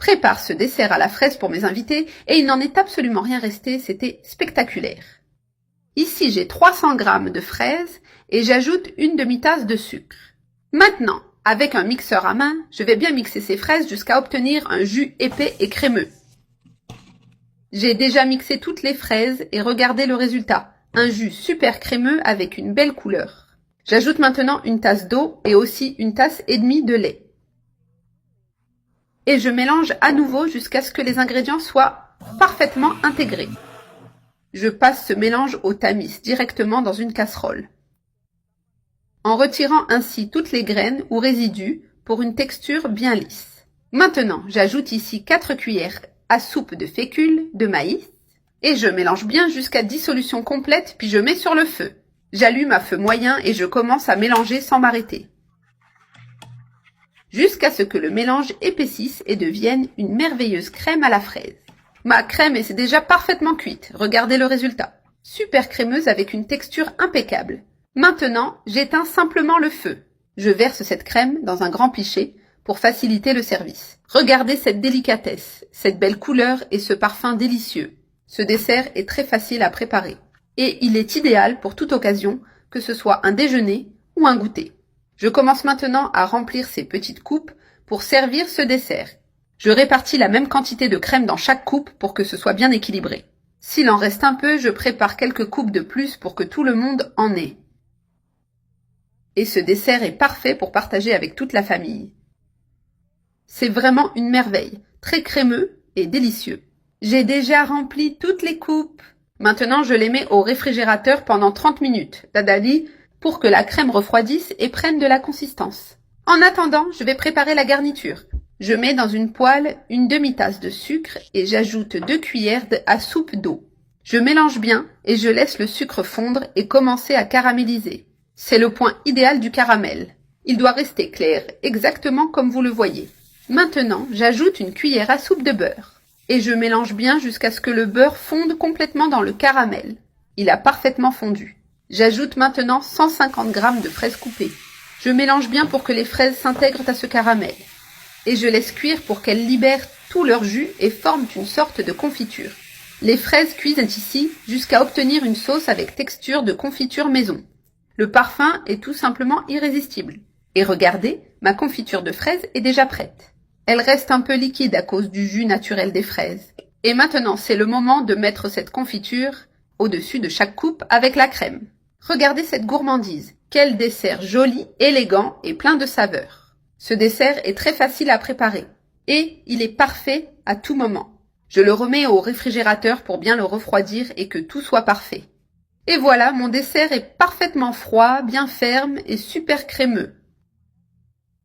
prépare ce dessert à la fraise pour mes invités et il n'en est absolument rien resté, c'était spectaculaire. Ici, j'ai 300 g de fraises et j'ajoute une demi-tasse de sucre. Maintenant, avec un mixeur à main, je vais bien mixer ces fraises jusqu'à obtenir un jus épais et crémeux. J'ai déjà mixé toutes les fraises et regardez le résultat, un jus super crémeux avec une belle couleur. J'ajoute maintenant une tasse d'eau et aussi une tasse et demie de lait. Et je mélange à nouveau jusqu'à ce que les ingrédients soient parfaitement intégrés. Je passe ce mélange au tamis directement dans une casserole, en retirant ainsi toutes les graines ou résidus pour une texture bien lisse. Maintenant, j'ajoute ici 4 cuillères à soupe de fécule de maïs et je mélange bien jusqu'à dissolution complète puis je mets sur le feu. J'allume à feu moyen et je commence à mélanger sans m'arrêter, jusqu'à ce que le mélange épaississe et devienne une merveilleuse crème à la fraise. Ma crème est déjà parfaitement cuite, regardez le résultat. Super crémeuse avec une texture impeccable. Maintenant, j'éteins simplement le feu. Je verse cette crème dans un grand pichet pour faciliter le service. Regardez cette délicatesse, cette belle couleur et ce parfum délicieux. Ce dessert est très facile à préparer. Et il est idéal pour toute occasion, que ce soit un déjeuner ou un goûter. Je commence maintenant à remplir ces petites coupes pour servir ce dessert. Je répartis la même quantité de crème dans chaque coupe pour que ce soit bien équilibré. S'il en reste un peu, je prépare quelques coupes de plus pour que tout le monde en ait. Et ce dessert est parfait pour partager avec toute la famille. C'est vraiment une merveille, très crémeux et délicieux. J'ai déjà rempli toutes les coupes. Maintenant, je les mets au réfrigérateur pendant 30 minutes, Dadali, pour que la crème refroidisse et prenne de la consistance. En attendant, je vais préparer la garniture. Je mets dans une poêle une demi-tasse de sucre et j'ajoute 2 cuillères à soupe d'eau. Je mélange bien et je laisse le sucre fondre et commencer à caraméliser. C'est le point idéal du caramel. Il doit rester clair, exactement comme vous le voyez. Maintenant, j'ajoute une cuillère à soupe de beurre. Et je mélange bien jusqu'à ce que le beurre fonde complètement dans le caramel. Il a parfaitement fondu. J'ajoute maintenant 150 g de fraises coupées. Je mélange bien pour que les fraises s'intègrent à ce caramel. Et je laisse cuire pour qu'elles libèrent tout leur jus et forment une sorte de confiture. Les fraises cuisent ici jusqu'à obtenir une sauce avec texture de confiture maison. Le parfum est tout simplement irrésistible. Et regardez, ma confiture de fraises est déjà prête. Elle reste un peu liquide à cause du jus naturel des fraises. Et maintenant, c'est le moment de mettre cette confiture au-dessus de chaque coupe avec la crème. Regardez cette gourmandise. Quel dessert joli, élégant et plein de saveurs. Ce dessert est très facile à préparer. Et il est parfait à tout moment. Je le remets au réfrigérateur pour bien le refroidir et que tout soit parfait. Et voilà, mon dessert est parfaitement froid, bien ferme et super crémeux.